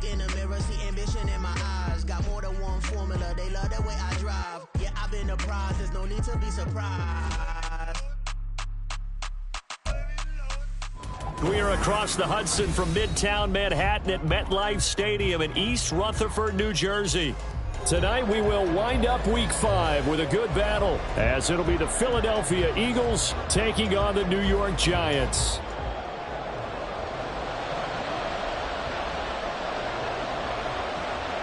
look in the mirror, see ambition in my eyes. Got more than one formula, they love the way I drive. Yeah, I've been the prize, there's no need to be surprised. We are across the Hudson from Midtown Manhattan at MetLife Stadium in East Rutherford, New Jersey. Tonight we will wind up Week 5 with a good battle, as it'll be the Philadelphia Eagles taking on the New York Giants.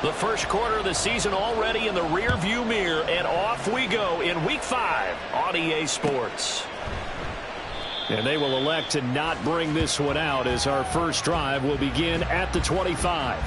The first quarter of the season already in the rearview mirror, and off we go in Week 5 on EA Sports. And they will elect to not bring this one out, as our first drive will begin at the 25.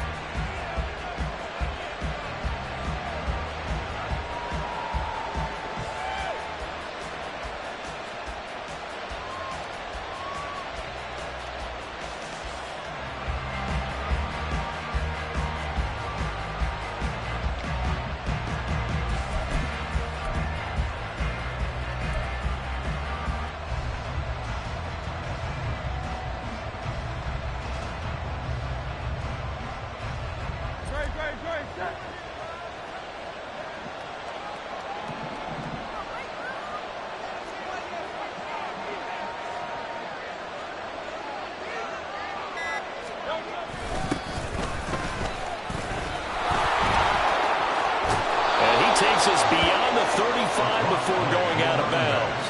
Takes us beyond the 35 before going out of bounds.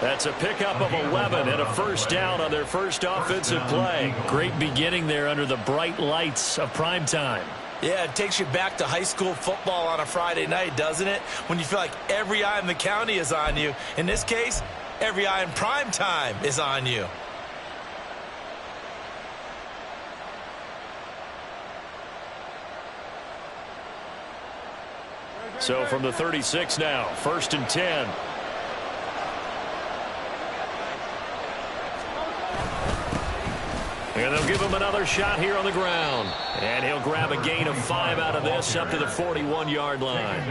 That's a pickup of 11 and a first down on their first offensive play. Great beginning there under the bright lights of prime time. Yeah, it takes you back to high school football on a Friday night, doesn't it? When you feel like every eye in the county is on you. In this case, every eye in prime time is on you. So from the 36 now, 1st and 10. And they'll give him another shot here on the ground. And he'll grab a gain of 5 out of this up to the 41-yard line.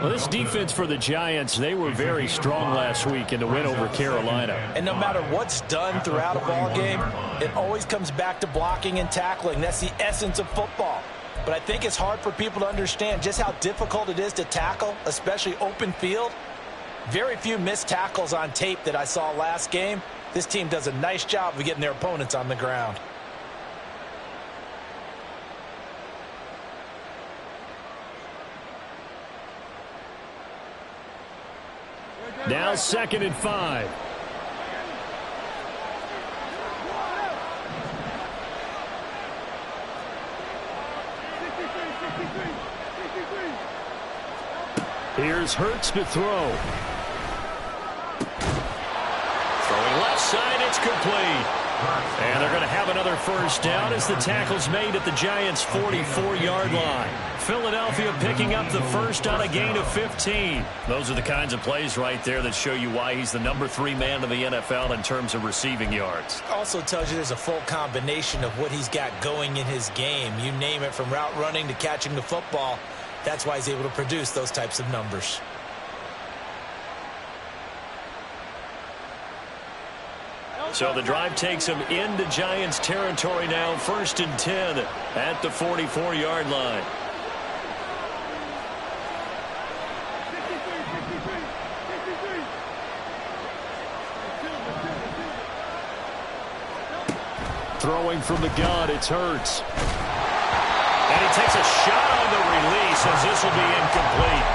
Well, this defense for the Giants, they were very strong last week in the win over Carolina. And no matter what's done throughout a ball game, it always comes back to blocking and tackling. That's the essence of football. But I think it's hard for people to understand just how difficult it is to tackle, especially open field. Very few missed tackles on tape that I saw last game. This team does a nice job of getting their opponents on the ground. Now 2nd and 5. Here's Hurts to throw. Throwing left side, it's complete. And they're going to have another first down as the tackle's made at the Giants' 44-yard line. Philadelphia picking up the first on a gain of 15. Those are the kinds of plays right there that show you why he's the number 3 man in the NFL in terms of receiving yards. Also tells you there's a full combination of what he's got going in his game. You name it, from route running to catching the football. That's why he's able to produce those types of numbers. So the drive takes him into Giants territory now, 1st and 10 at the 44-yard line. Throwing from the gun, it's Hurts. And he takes a shot on the release as this will be incomplete.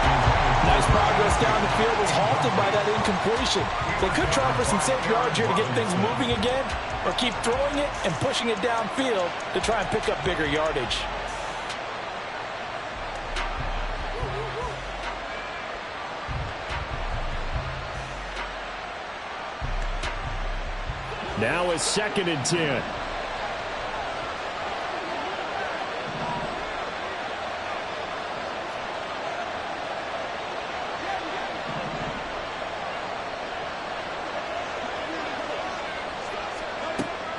Nice progress down the field was halted by that incompletion. They could try for some safe yards here to get things moving again, or keep throwing it and pushing it downfield to try and pick up bigger yardage. Now it's 2nd and 10.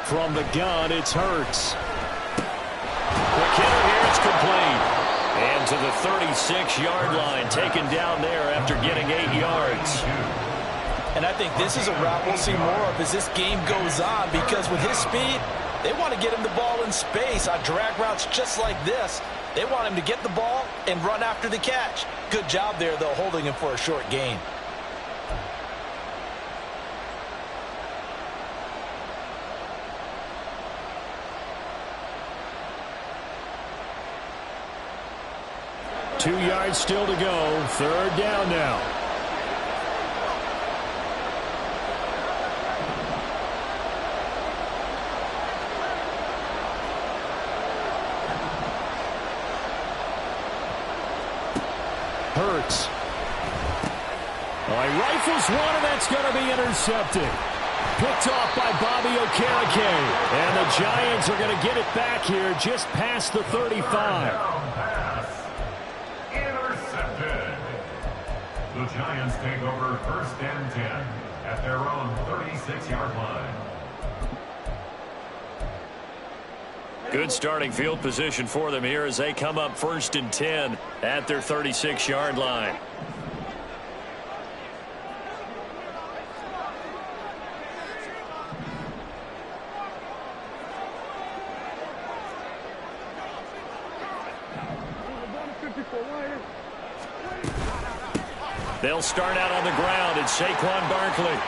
From the gun, it's Hurts. Quick hitter here, it's complete. And to the 36-yard line, taken down there after getting 8 yards. And I think this is a route we'll see more of as this game goes on, because with his speed, They want to get him the ball in space on drag routes just like this. They want him to get the ball and run after the catch. Good job there, though, holding him for a short gain. Two yards still to go. Third down now. Hurts. Well, he rifles one, and that's going to be intercepted. Picked off by Bobby Okereke. And the Giants are going to get it back here just past the 35. The Giants take over 1st and 10 at their own 36-yard line. Good starting field position for them here as they come up 1st and 10 at their 36-yard line. They'll start out on the ground. It's Saquon Barkley.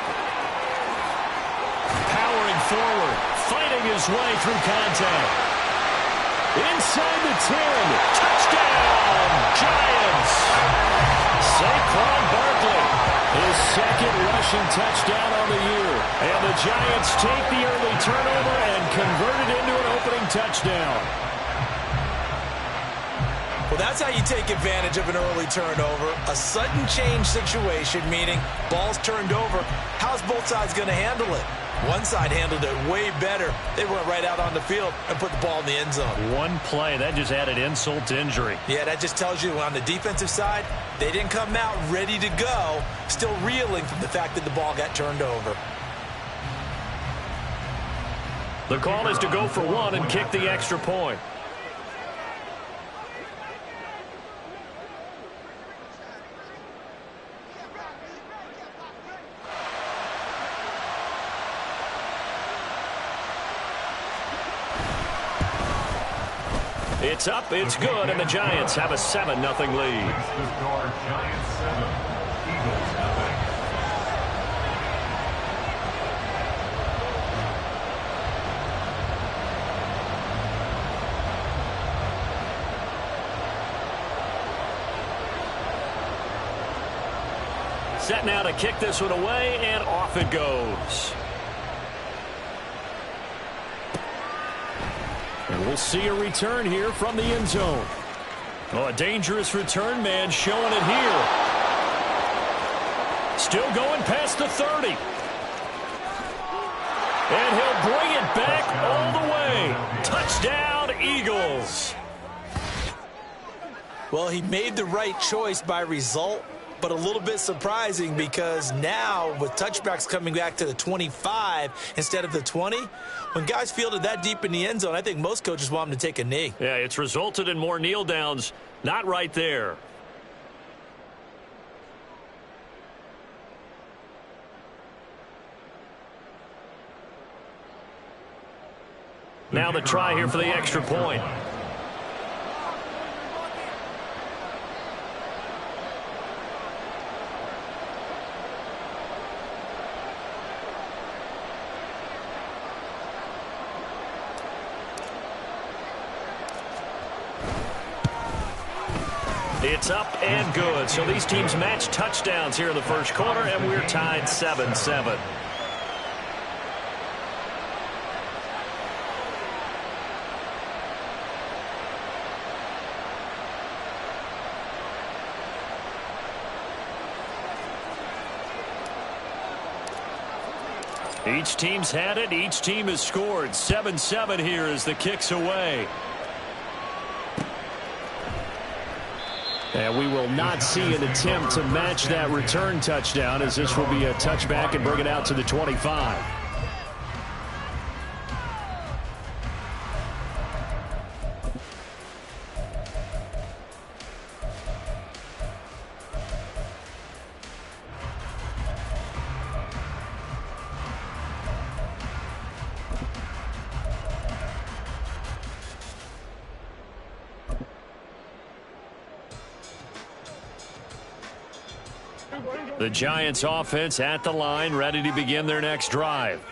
Powering forward, fighting his way through contact. Inside the 10. Touchdown, Giants. Saquon Barkley, his second rushing touchdown on the year. And the Giants take the early turnover and convert it into an opening touchdown. Well, that's how you take advantage of an early turnover. A sudden change situation, meaning ball's turned over. How's both sides going to handle it? One side handled it way better. They went right out on the field and put the ball in the end zone. One play, that just added insult to injury. Yeah, that just tells you on the defensive side, they didn't come out ready to go, still reeling from the fact that the ball got turned over. The call is to go for one and kick the extra point. It's up, it's good, and the Giants have a 7-0 lead. The score, Giants 7, Eagles 0. Set now to kick this one away, and off it goes. And we'll see a return here from the end zone. Oh, a dangerous return man showing it here. Still going past the 30. And he'll bring it back all the way. Touchdown, Eagles. Well, he made the right choice by result, but a little bit surprising because now with touchbacks coming back to the 25 instead of the 20, when guys fielded that deep in the end zone, I think most coaches want them to take a knee. Yeah, it's resulted in more kneel downs. Not right there. Now the try here for the extra point. It's up and good. So these teams match touchdowns here in the first quarter, and we're tied 7-7. Each team's had it. Each team has scored. 7-7 here as the kick's away. And we will not see an attempt to match that return touchdown, as this will be a touchback and bring it out to the 25. The Giants offense at the line, ready to begin their next drive.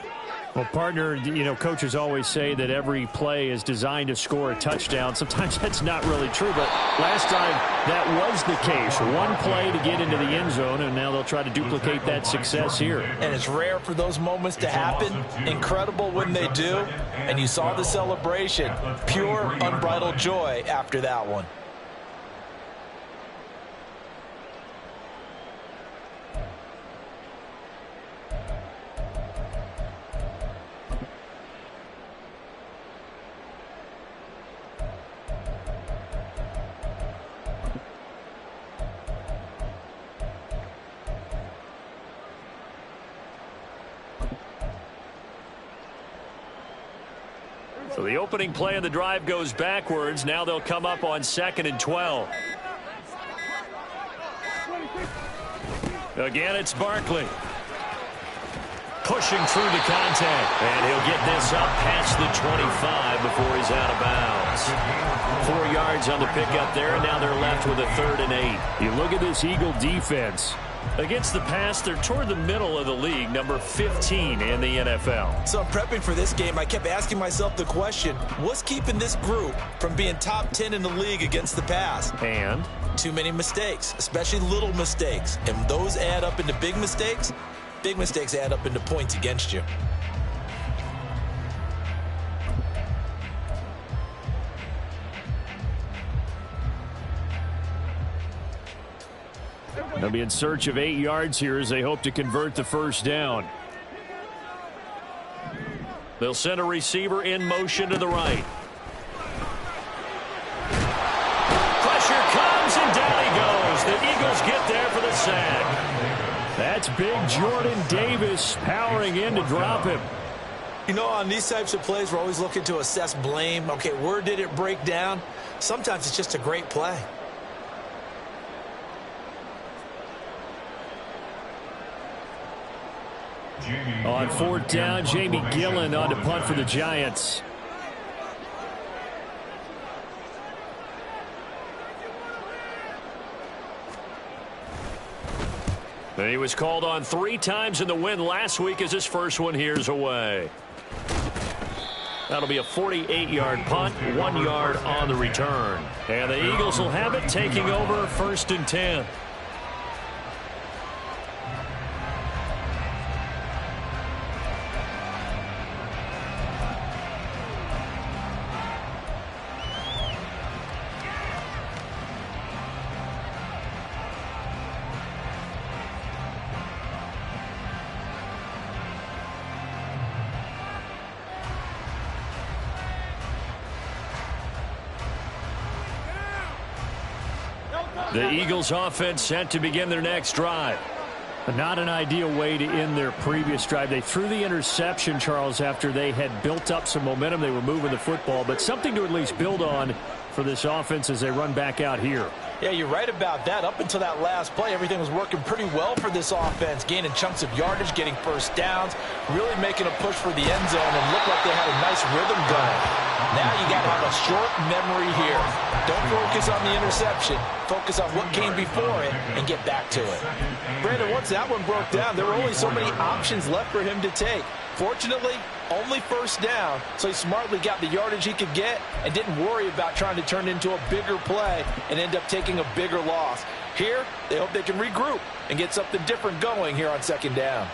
Well, partner, coaches always say that every play is designed to score a touchdown. Sometimes that's not really true, but last time that was the case. One play to get into the end zone, and now they'll try to duplicate that success here. And it's rare for those moments to happen. Incredible when they do. And you saw the celebration. Pure, unbridled joy after that one. So the opening play of the drive goes backwards. Now they'll come up on 2nd and 12. Again, it's Barkley. Pushing through the contact. And he'll get this up past the 25 before he's out of bounds. 4 yards on the pickup there, and now they're left with a 3rd and 8. You look at this Eagle defense. Against the pass, they're toward the middle of the league, number 15 in the NFL. So I'm prepping for this game. I kept asking myself the question, what's keeping this group from being top 10 in the league against the pass? And? Too many mistakes, especially little mistakes. And those add up into big mistakes. Big mistakes add up into points against you. They'll be in search of 8 yards here as they hope to convert the first down. They'll send a receiver in motion to the right. Pressure comes, and down he goes. The Eagles get there for the sack. That's big Jordan Davis powering in to drop him. You know, on these types of plays, we're always looking to assess blame. Okay, where did it break down? Sometimes it's just a great play. On 4th down, Jamie Gillen on to punt for the Giants. And he was called on 3 times in the win last week as his first one here's away. That'll be a 48-yard punt, 1 yard on the return. And the Eagles will have it, taking over 1st and 10. The Eagles offense set to begin their next drive. Not an ideal way to end their previous drive. They threw the interception, Charles, after they had built up some momentum. They were moving the football, but something to at least build on for this offense as they run back out here. Yeah, you're right about that. Up until that last play, everything was working pretty well for this offense, gaining chunks of yardage, getting first downs, really making a push for the end zone, and looked like they had a nice rhythm going. Now you got to have a short memory here. Don't focus on the interception. Focus on what came before it and get back to it. Brandon, once that one broke down, there were only so many options left for him to take. Fortunately, only first down, so he smartly got the yardage he could get and didn't worry about trying to turn it into a bigger play and end up taking a bigger loss. Here, they hope they can regroup and get something different going here on 2nd down.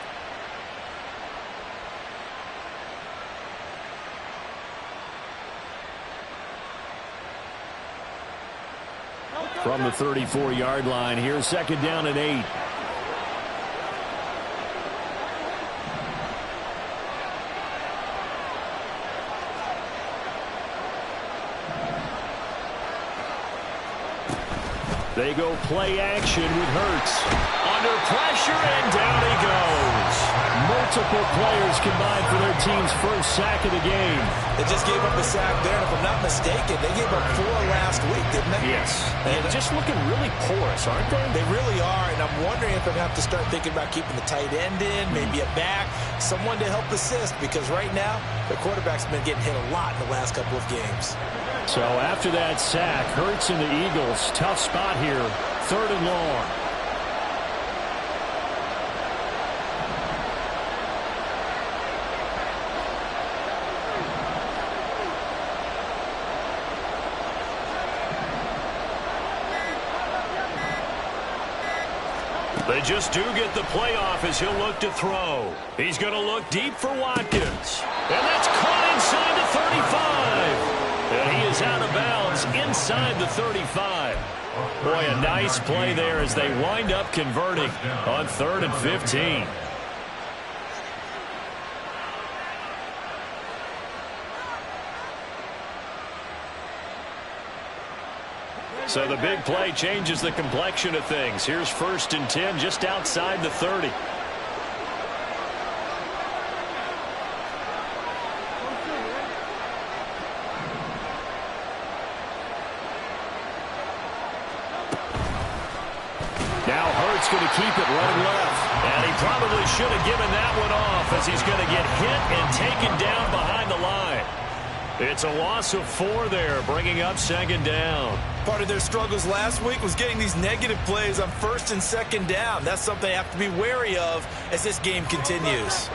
From the 34-yard line, here's 2nd down and 8. They go play action with Hurts. Under pressure, and down he goes. Multiple players combined for their team's first sack of the game. They just gave up a sack there, and if I'm not mistaken, they gave up 4 last week, didn't they? Yes. And just looking really porous, aren't they? They really are, and I'm wondering if I'm going to have to start thinking about keeping the tight end in, maybe a back, someone to help assist, because right now, the quarterback's been getting hit a lot in the last couple of games. So after that sack, Hurts and the Eagles, tough spot here, 3rd and long. They just do get the playoff as he'll look to throw. He's going to look deep for Watkins. And that's caught inside the 35. And he is out of bounds inside the 35. Boy, a nice play there as they wind up converting on 3rd and 15. So the big play changes the complexion of things. Here's 1st and 10 just outside the 30. Now Hurts going to keep it running left. And he probably should have given that one off as he's going to get hit and taken down behind the line. It's a loss of 4 there, bringing up 2nd down. Part of their struggles last week was getting these negative plays on 1st and 2nd down. That's something they have to be wary of as this game continues.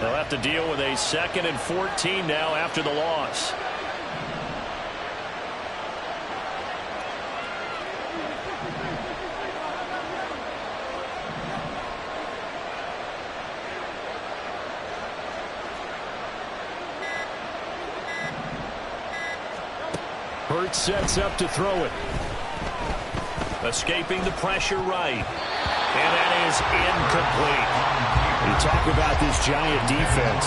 They'll have to deal with a 2nd and 14 now after the loss. Hurts sets up to throw it. Escaping the pressure right. And that is incomplete. You talk about this Giant defense.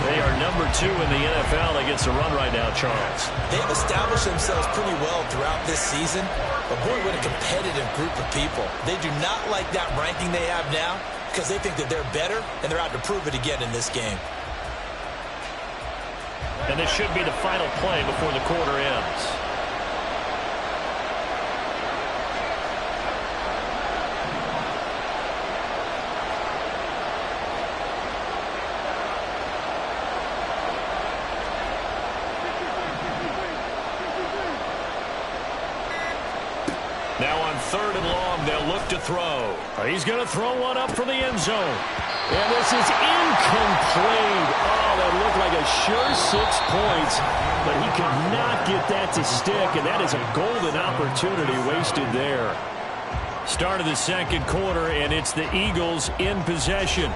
They are number 2 in the NFL against the run right now, Charles. They've established themselves pretty well throughout this season. But boy, what a competitive group of people. They do not like that ranking they have now because they think that they're better, and they're out to prove it again in this game. And this should be the final play before the quarter ends. Now on 3rd and long, they'll look to throw. He's going to throw one up for the end zone. And this is incomplete. Oh, that looked like a sure 6 points, but he could not get that to stick, and that is a golden opportunity wasted there. Start of the 2nd quarter, and it's the Eagles in possession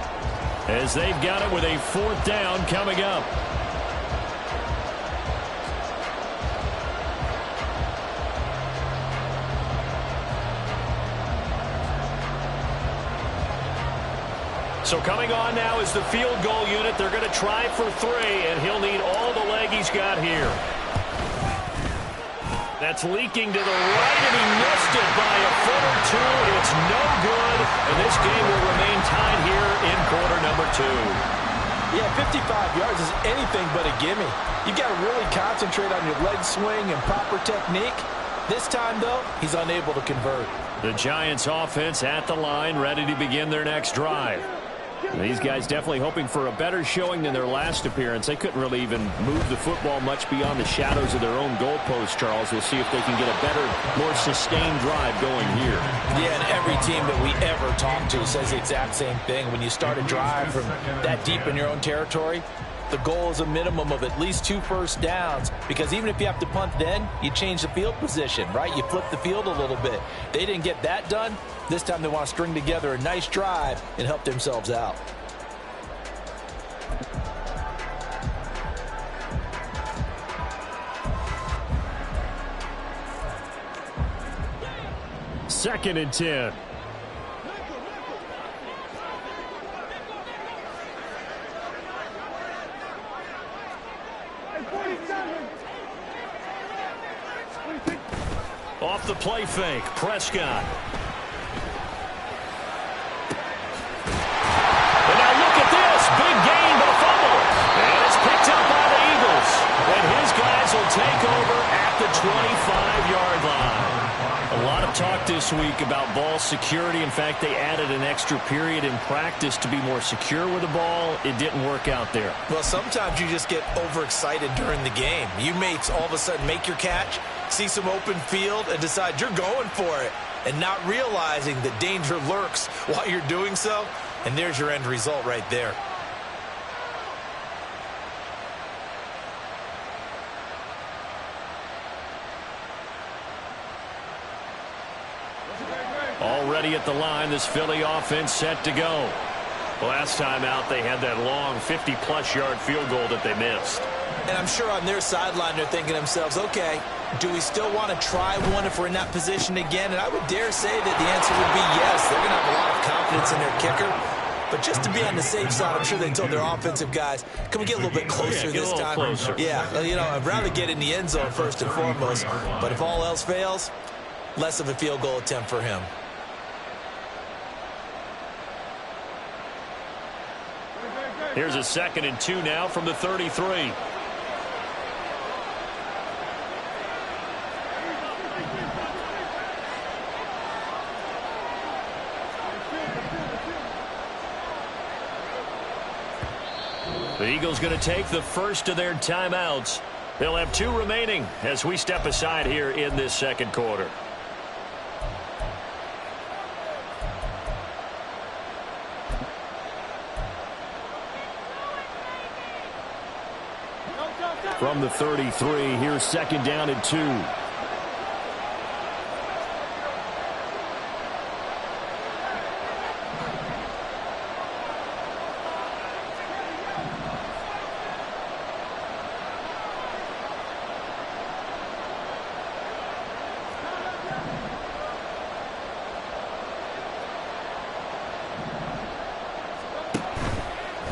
as they've got it with a 4th down coming up. So coming on now is the field goal unit. They're going to try for 3, and he'll need all the leg he's got here. That's leaking to the right, and he missed it by a foot or 2. It's no good, and this game will remain tied here in quarter number 2. Yeah, 55 yards is anything but a gimme. You've got to really concentrate on your leg swing and proper technique. This time, though, he's unable to convert. The Giants offense at the line, ready to begin their next drive. These guys definitely hoping for a better showing than their last appearance. They couldn't really even move the football much beyond the shadows of their own goalpost, Charles. We'll see if they can get a better, more sustained drive going here. Yeah, and every team that we ever talk to says the exact same thing. When you start a drive from that deep in your own territory, the goal is a minimum of at least 2 first downs, because even if you have to punt then, you change the field position, right? You flip the field a little bit. They didn't get that done. This time they want to string together a nice drive and help themselves out. Second and 10. Off the play fake, Prescott. And now look at this. Big gain, but a fumble. And it's picked up by the Eagles. And his guys will take over at the 25-yard line. A lot of talk this week about ball security. In fact, they added an extra period in practice to be more secure with the ball. It didn't work out there. Well, sometimes you just get overexcited during the game. You mates all of a sudden make your catch, see some open field, and decide you're going for it, and not realizing that danger lurks while you're doing so. And there's your end result right there. Already at the line, this Philly offense set to go. Last time out, they had that long 50-plus yard field goal that they missed. And I'm sure on their sideline they're thinking to themselves, okay, do we still want to try one if we're in that position again? And I would dare say that the answer would be yes. They're going to have a lot of confidence in their kicker. But just to be on the safe side, I'm sure they told their offensive guys, can we get a little bit closer this time? Closer. Yeah, you know, I'd rather get in the end zone first and foremost. But if all else fails, less of a field goal attempt for him. Here's a 2nd and 2 now from the 33. The Eagles going to take the first of their timeouts. They'll have 2 remaining as we step aside here in this second quarter. From the 33, here's 2nd down and 2.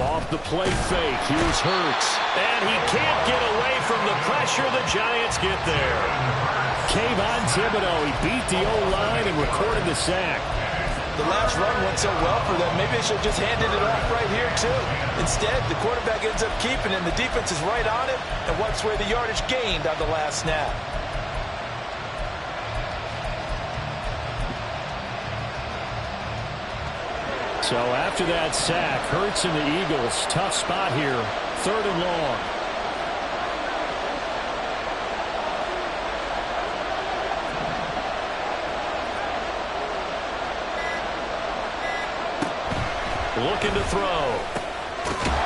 Off the play fake, here's Hurts. And he can't get away from the pressure. The Giants get there. Kayvon Thibodeaux, he beat the O-line and recorded the sack. The last run went so well for them. Maybe they should have just handed it off right here, too. Instead, the quarterback ends up keeping it, and the defense is right on it and wipes away the yardage gained on the last snap. So after that sack, Hurts and the Eagles, tough spot here, 3rd and long. Looking to throw.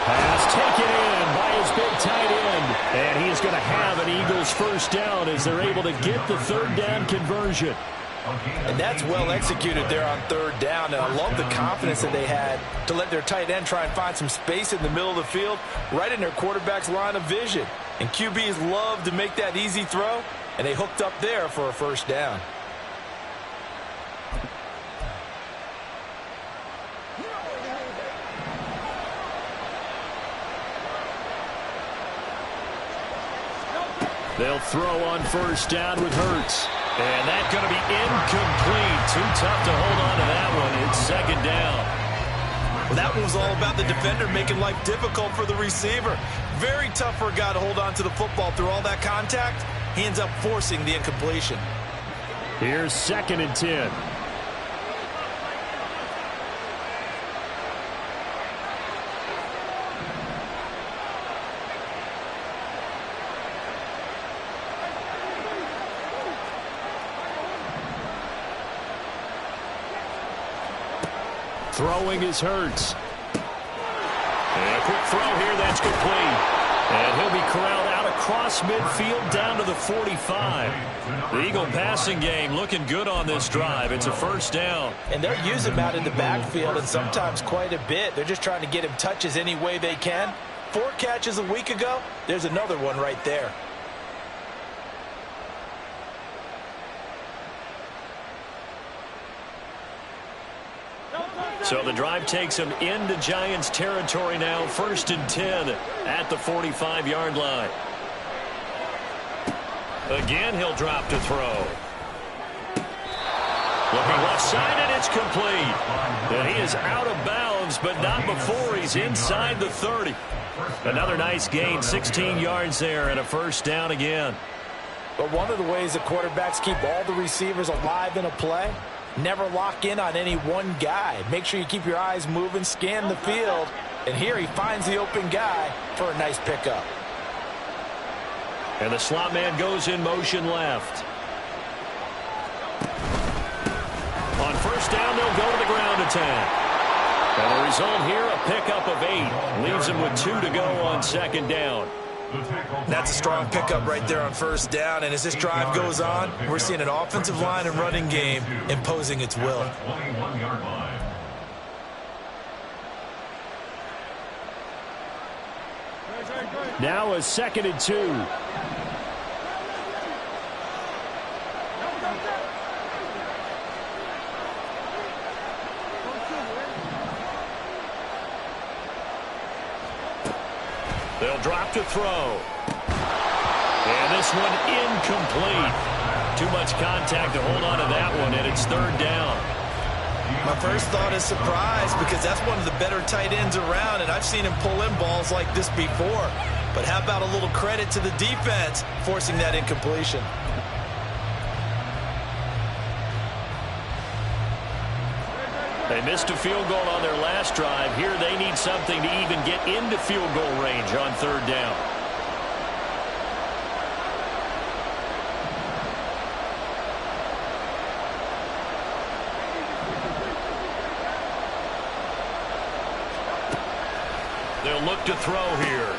Pass taken in by his big tight end. And he is going to have an Eagles first down as they're able to get the 3rd down conversion. And that's well executed there on 3rd down. And I love the confidence that they had to let their tight end try and find some space in the middle of the field, right in their quarterback's line of vision. And QBs love to make that easy throw, and they hooked up there for a first down. They'll throw on first down with Hurts. And that's going to be incomplete. Too tough to hold on to that one. It's 2nd down. Well, that one was all about the defender making life difficult for the receiver. Very tough for a guy to hold on to the football through all that contact. He ends up forcing the incompletion. Here's 2nd and 10. Throwing is Hurts. And a quick throw here, that's complete. And he'll be corralled out across midfield down to the 45. The Eagle passing game looking good on this drive. It's a first down. And they'll use him out in the backfield, and sometimes quite a bit. They're just trying to get him touches any way they can. 4 catches a week ago. There's another one right there. So the drive takes him into Giants territory now. 1st and 10 at the 45-yard line. Again, he'll drop to throw. Looking left side, and it's complete. And he is out of bounds, but not before he's inside the 30. Another nice gain, 16 yards there, and a first down again. But one of the ways that quarterbacks keep all the receivers alive in a play, never lock in on any one guy. Make sure you keep your eyes moving, scan the field, and here he finds the open guy for a nice pickup. And the slot man goes in motion left. On first down, they'll go to the ground attack. And the result here, a pickup of 8. Leaves him with 2 to go on 2nd down. That's a strong pickup right there on first down. And as this drive goes on, we're seeing an offensive line and running game imposing its will. 21-yard line. Now a 2nd and 2. They'll drop to throw. And this one incomplete. Too much contact to hold on to that one, and it's 3rd down. My first thought is surprise, because that's one of the better tight ends around, and I've seen him pull in balls like this before. But how about a little credit to the defense forcing that incompletion? They missed a field goal on their last drive. Here they need something to even get into field goal range on 3rd down. They'll look to throw here.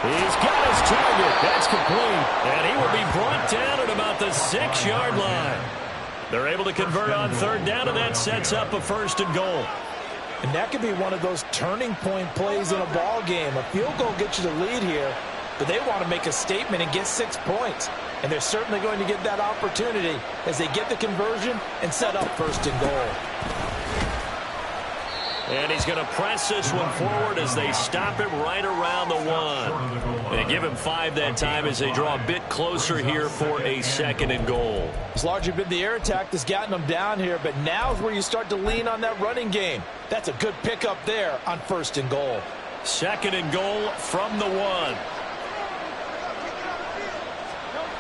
He's got his target. That's complete. And he will be brought down at about the 6-yard line. They're able to convert on 3rd down, and that sets up a 1st and goal. And that could be one of those turning point plays in a ball game. A field goal gets you the lead here, but they want to make a statement and get 6 points. And they're certainly going to get that opportunity as they get the conversion and set up 1st and goal. And he's going to press this one forward as they stop it right around the 1. They give him 5 that time as they draw a bit closer here for a 2nd and goal. It's largely been the air attack that's gotten them down here, but now is where you start to lean on that running game. That's a good pickup there on 1st and goal. 2nd and goal from the 1.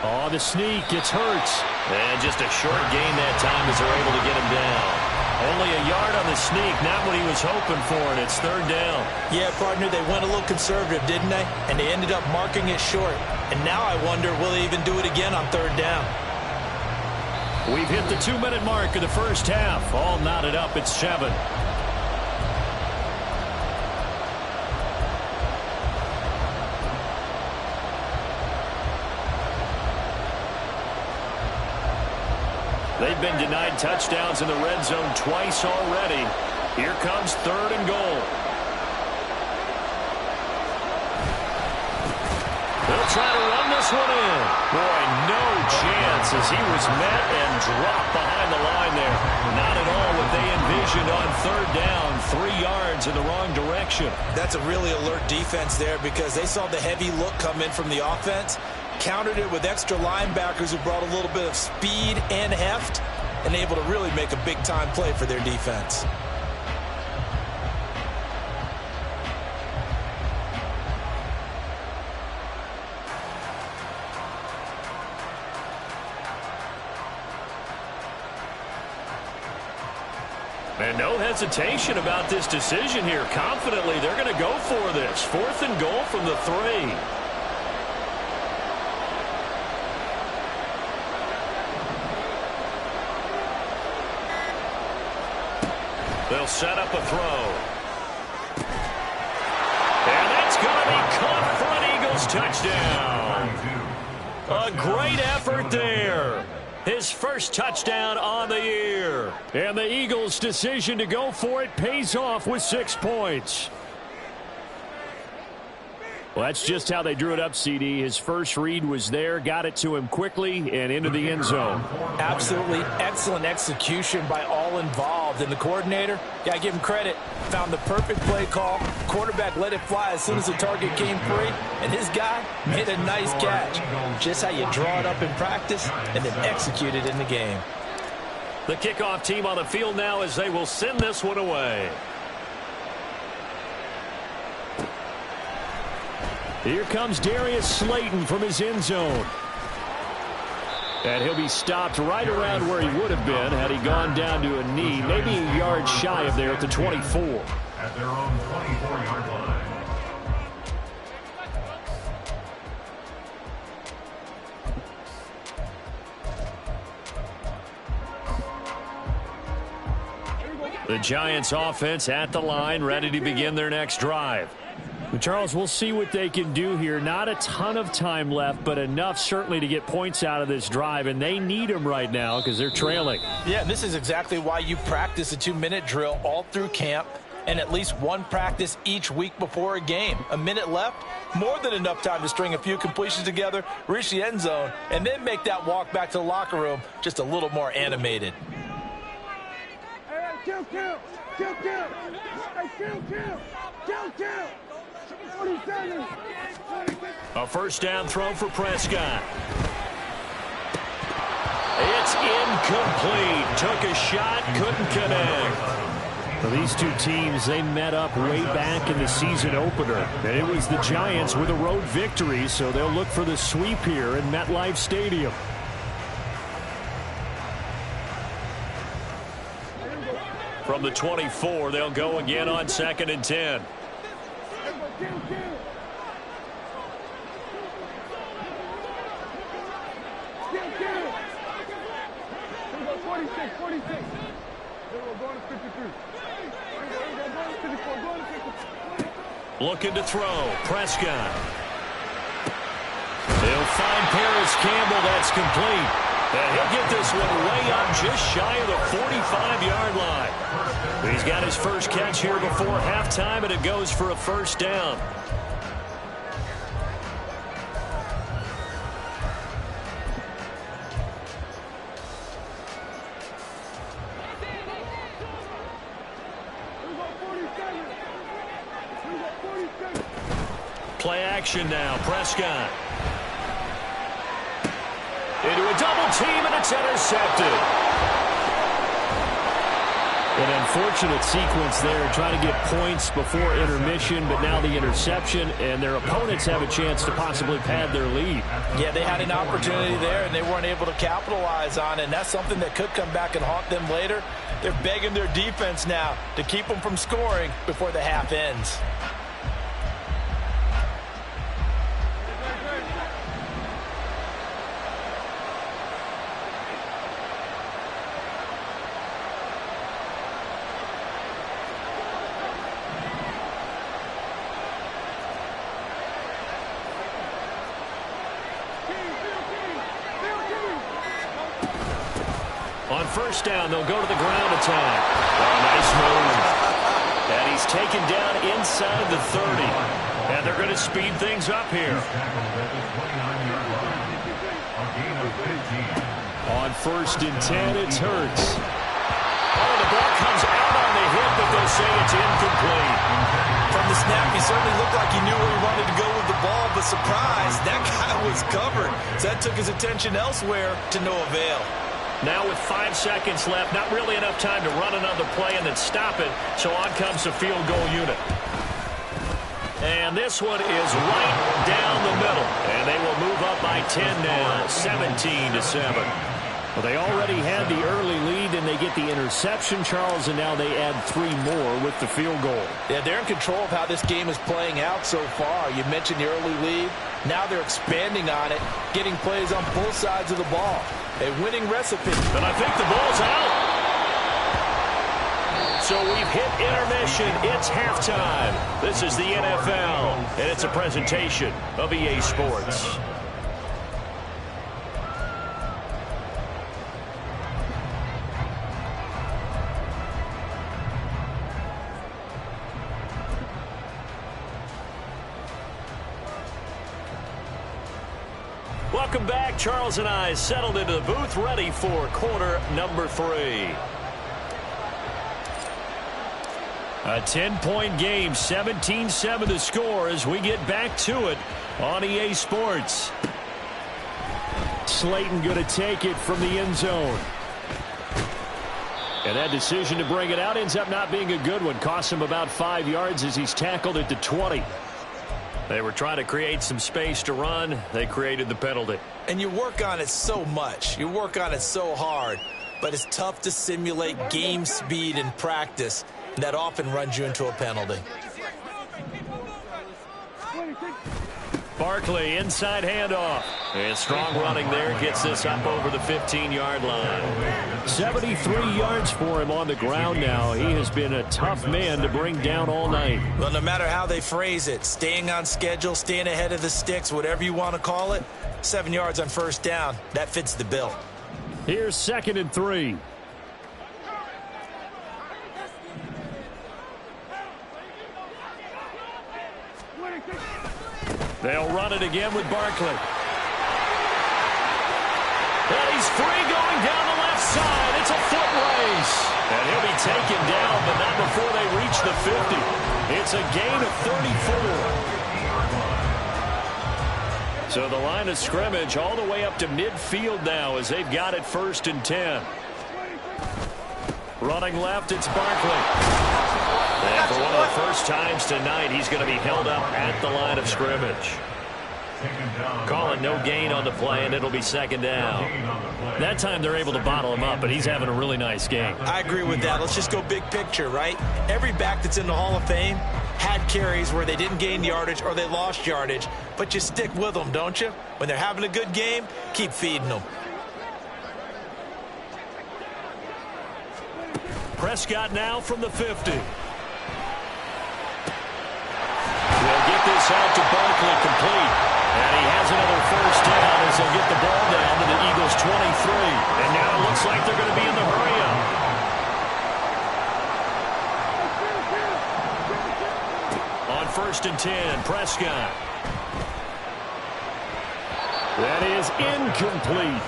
Oh, the sneak. It's Hurts. And just a short gain that time as they're able to get him down. Only a yard on the sneak, not what he was hoping for, and it's 3rd down. Yeah, partner, they went a little conservative, didn't they? And they ended up marking it short. And now I wonder, will they even do it again on 3rd down? We've hit the 2-minute mark of the first half. All knotted up at 7. They've been denied touchdowns in the red zone twice already. Here comes 3rd and goal. They'll try to run this one in. Boy, no chance as he was met and dropped behind the line there. Not at all what they envisioned on 3rd down. 3 yards in the wrong direction. That's a really alert defense there because they saw the heavy look come in from the offense. Countered it with extra linebackers who brought a little bit of speed and heft and able to really make a big-time play for their defense. And no hesitation about this decision here. Confidently, they're going to go for this. 4th and goal from the 3. They'll set up a throw. And that's going to be caught for an Eagles touchdown. A great effort there. His first touchdown on the year. And the Eagles' decision to go for it pays off with 6 points. Well, that's just how they drew it up, CD. His first read was there, got it to him quickly, and into the end zone. Absolutely excellent execution by all involved. And the coordinator, got to give him credit, found the perfect play call. Quarterback let it fly as soon as the target came free, and his guy made a nice catch. Just how you draw it up in practice and then execute it in the game. The kickoff team on the field now as they will send this one away. Here comes Darius Slayton from his end zone. And he'll be stopped right around where he would have been had he gone down to a knee, maybe a yard shy of there at the 24. At their own 24-yard line. The Giants offense at the line, ready to begin their next drive. Charles, we'll see what they can do here. Not a ton of time left, but enough certainly to get points out of this drive, and they need them right now because they're trailing. Yeah, and this is exactly why you practice a 2-minute drill all through camp and at least one practice each week before a game. A minute left, more than enough time to string a few completions together, reach the end zone, and then make that walk back to the locker room just a little more animated. A first down throw for Prescott. It's incomplete. Took a shot, couldn't connect. Well, these two teams, they met up way back in the season opener. And it was the Giants with a road victory, so they'll look for the sweep here in MetLife Stadium. From the 24, they'll go again on 2nd and 10. Looking to throw. Prescott. They'll find Paris Campbell. That's complete. And he'll get this one way up just shy of the 45-yard line. He's got his first catch here before halftime, and it goes for a first down. Play action now. Prescott. Into a double team, and it's intercepted. An unfortunate sequence there, trying to get points before intermission, but now the interception, and their opponents have a chance to possibly pad their lead. Yeah, they had an opportunity there, and they weren't able to capitalize on it, and that's something that could come back and haunt them later. They're begging their defense now to keep them from scoring before the half ends. On first down, they'll go to the ground attack. Oh, nice move. And he's taken down inside the 30. And they're going to speed things up here. On 1st and 10, it's Hurts. Oh, the ball comes out on the hit, but they'll say it's incomplete. From the snap, he certainly looked like he knew where he wanted to go with the ball, but surprise, that guy was covered. So that took his attention elsewhere to no avail. Now with 5 seconds left, not really enough time to run another play and then stop it, so on comes the field goal unit. And this one is right down the middle, and they will move up by 10 now, 17-7. Well, they already had the early lead, and they get the interception, Charles, and now they add 3 more with the field goal. Yeah, they're in control of how this game is playing out so far. You mentioned the early lead. Now they're expanding on it, getting plays on both sides of the ball. A winning recipe. And I think the ball's out. So we've hit intermission. It's halftime. This is the NFL, and it's a presentation of EA Sports. Welcome back. Charles and I settled into the booth, ready for quarter number 3. A 10-point game, 17-7 to score as we get back to it on EA Sports. Slayton going to take it from the end zone. And that decision to bring it out ends up not being a good one. Costs him about 5 yards as he's tackled at the 20. They were trying to create some space to run. They created the penalty. And you work on it so much. You work on it so hard. But it's tough to simulate game speed in practice. That often runs you into a penalty. Barkley, inside handoff. And strong running there gets this up over the 15-yard line. 73 yards for him on the ground now. He has been a tough man to bring down all night. Well, no matter how they phrase it, staying on schedule, staying ahead of the sticks, whatever you want to call it, 7 yards on first down, that fits the bill. Here's 2nd and 3. They'll run it again with Barkley. And he's free going down the left side. It's a foot race. And he'll be taken down, but not before they reach the 50. It's a gain of 34. So the line of scrimmage all the way up to midfield now as they've got it 1st and 10. Running left, it's Barkley. And for one of the first times tonight, he's going to be held up at the line of scrimmage. Calling no gain on the play, and it'll be 2nd down. That time they're able to bottle him up, but he's having a really nice game. I agree with that. Let's just go big picture, right? Every back that's in the Hall of Fame had carries where they didn't gain yardage or they lost yardage, but you stick with them, don't you? When they're having a good game, keep feeding them. Prescott now from the 50. They'll get this out to Barkley complete. And he has another first down as they'll get the ball down to the Eagles' 23. And now it looks like they're going to be in the hurry-up. On 1st and 10, Prescott. That is incomplete.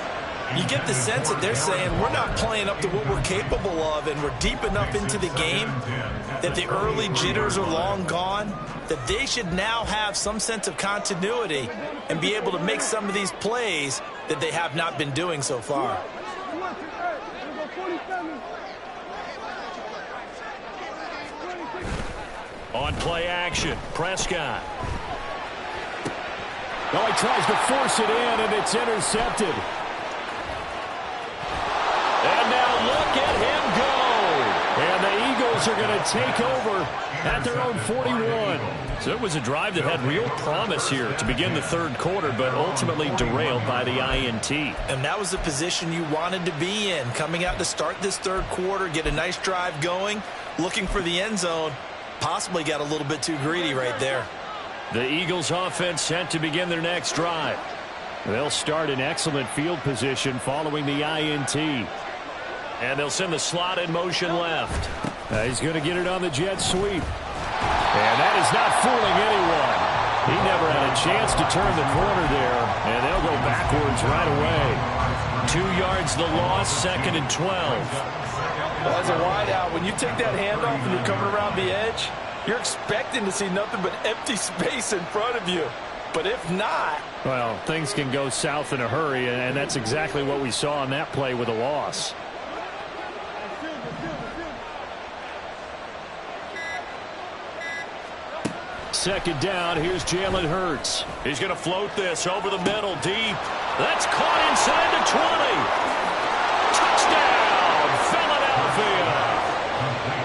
You get the sense that they're saying we're not playing up to what we're capable of, and we're deep enough into the game that the early jitters are long gone, that they should now have some sense of continuity and be able to make some of these plays that they have not been doing so far. On play action, Prescott. Oh, he tries to force it in, and it's intercepted. And now look at him go. And the Eagles are going to take over at their own 41. So it was a drive that had real promise here to begin the 3rd quarter, but ultimately derailed by the INT. And that was the position you wanted to be in, coming out to start this 3rd quarter, get a nice drive going, looking for the end zone. Possibly got a little bit too greedy right there. The Eagles offense set to begin their next drive. They'll start in excellent field position following the INT. And they'll send the slot in motion left. He's going to get it on the jet sweep. And that is not fooling anyone. He never had a chance to turn the corner there, and they'll go backwards right away. 2 yards the loss, 2nd and 12. Well, as a wideout, when you take that handoff and you're coming around the edge, you're expecting to see nothing but empty space in front of you. But if not... Well, things can go south in a hurry, and that's exactly what we saw on that play with a loss. Second down, here's Jalen Hurts. He's going to float this over the middle, deep. That's caught inside the 20. Touchdown, Philadelphia.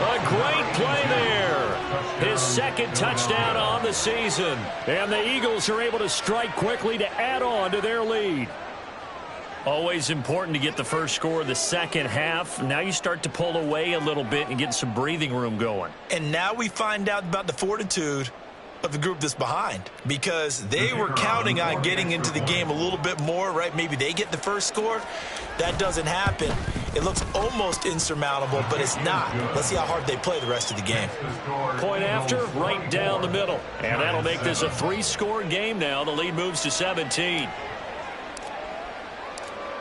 A great play there. His 2nd touchdown on the season. And the Eagles are able to strike quickly to add on to their lead. Always important to get the first score of the 2nd half. Now you start to pull away a little bit and get some breathing room going. And now we find out about the fortitude of the group that's behind, because they were counting on getting into the game a little bit more, right? Maybe they get the first score. That doesn't happen. It looks almost insurmountable, but it's not. Let's see how hard they play the rest of the game. Point after, right down the middle. And that'll make this a 3-score game now. The lead moves to 17.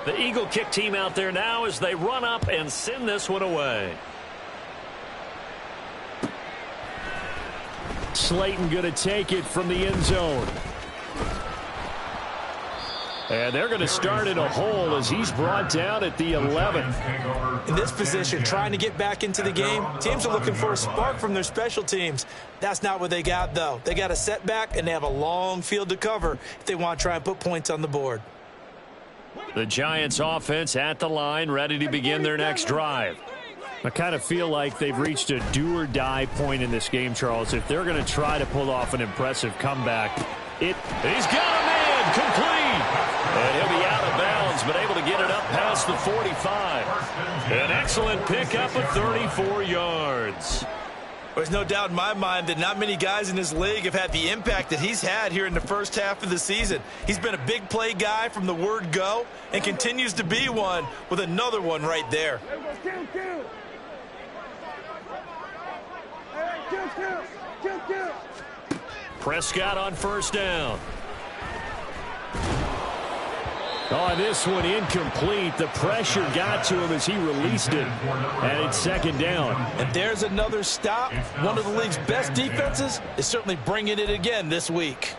The Eagle kick team out there now as they run up and send this one away. Slayton going to take it from the end zone. And they're going to start in a hole as he's brought down at the 11. In this position, trying to get back into the game, teams are looking for a spark from their special teams. That's not what they got, though. They got a setback, and they have a long field to cover if they want to try and put points on the board. The Giants offense at the line, ready to begin their next drive. I kind of feel like they've reached a do-or-die point in this game, Charles. If they're going to try to pull off an impressive comeback, He's got a man, complete. And he'll be out of bounds, but able to get it up past the 45. An excellent pickup of 34 yards. There's no doubt in my mind that not many guys in this league have had the impact that he's had here in the first half of the season. He's been a big play guy from the word go and continues to be one with another one right there. Prescott on first down. Oh, this one incomplete. The pressure got to him as he released it. And it's second down. And there's another stop. One of the league's best defenses is certainly bringing it again this week.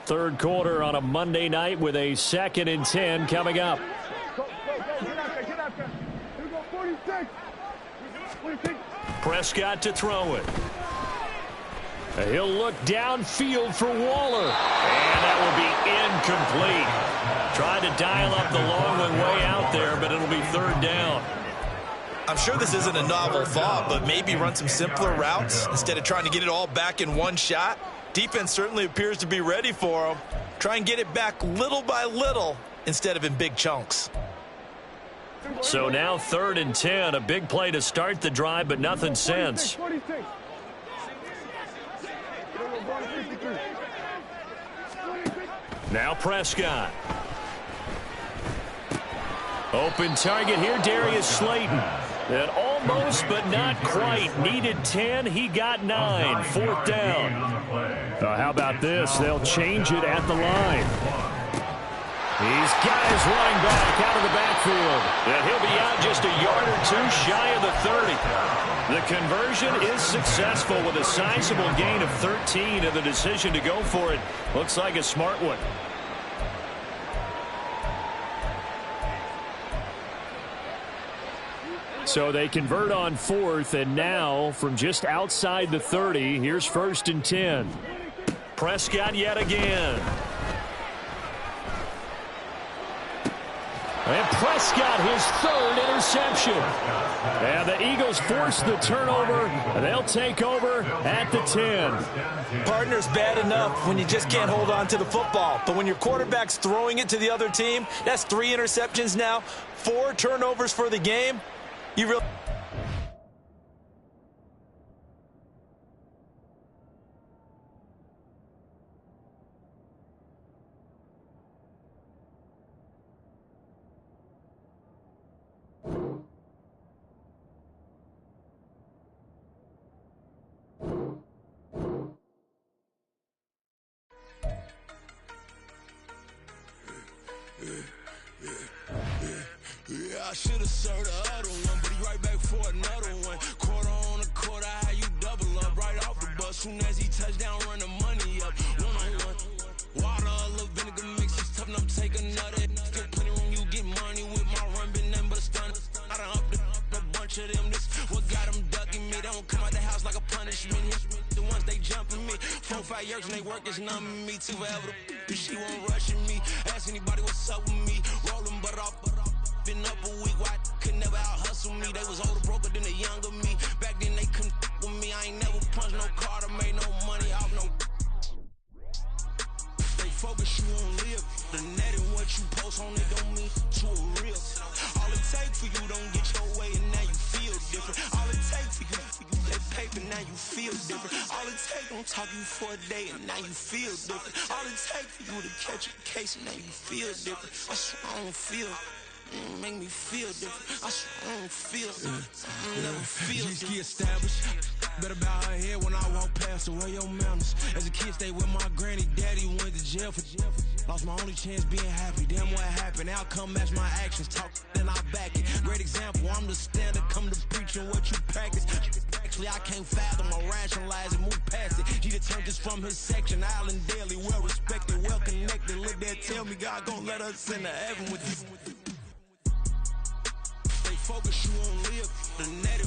Third quarter on a Monday night with a 2nd and 10 coming up. Prescott to throw it. He'll look downfield for Waller. And that will be incomplete. Tried to dial up the long one way out there, but it'll be third down. I'm sure this isn't a novel thought, but maybe run some simpler routes instead of trying to get it all back in one shot. Defense certainly appears to be ready for him. Try and get it back little by little instead of in big chunks. So now 3rd and 10, a big play to start the drive, but nothing since. Now Prescott. Open target here, Darius Slayton. And almost, but not quite. Needed 10, he got 9. 4th down. How about this? They'll change it at the line. He's got his running back out of the backfield. And he'll be out just a yard or two shy of the 30. The conversion is successful with a sizable gain of 13, and the decision to go for it looks like a smart one. So they convert on 4th, and now from just outside the 30, here's 1st and 10. Prescott yet again. And Prescott, his 3rd interception. And the Eagles force the turnover. They'll take over at the 10. Partner's bad enough when you just can't hold on to the football. But when your quarterback's throwing it to the other team, that's 3 interceptions now, 4 turnovers for the game. You really... I should have served the other one, but he right back for another one. Quarter on a quarter, how you double up right off the bus. Soon as he touch down, run the money up. One-on-one. Water, a little vinegar mix, it's tough enough to take another. Still plenty room, you get money with my run, been nothing but a stun. I done up a bunch of them. This what got them ducking me. They don't come out the house like a punishment. The ones they jumping me. 4 or 5 years and they work is numbing me. Too forever the she won't rushing me. Ask anybody what's up with me. Rolling butt off. Been up a week, why could never out hustle me? They was older, broker than the younger me. Back then they couldn't with me. I ain't never punched no card or made no money off no. They focus you on live. The net and what you post on it don't mean to a real. All it take for you don't get your way and now you feel different. All it take for you that paper, now you feel different. All it take don't talk you for a day and now you feel different. All it take for you to catch a case and now you feel different. I swear I don't feel. Make me feel different. I swear I don't feel. I never feel different. Get established. Better bow her head when I walk past. Away your manners. As a kid, stayed with my granny. Daddy went to jail for. Lost my only chance being happy. Damn, what happened? Outcome match my actions. Talk then I back it. Great example. I'm the standard. Come to preaching what you practice. Actually, I can't fathom or rationalize and move past it. He turned this from his section. Island daily, well respected, well connected. Look there, tell me God gon' let us into heaven with you. Focus you on live. The net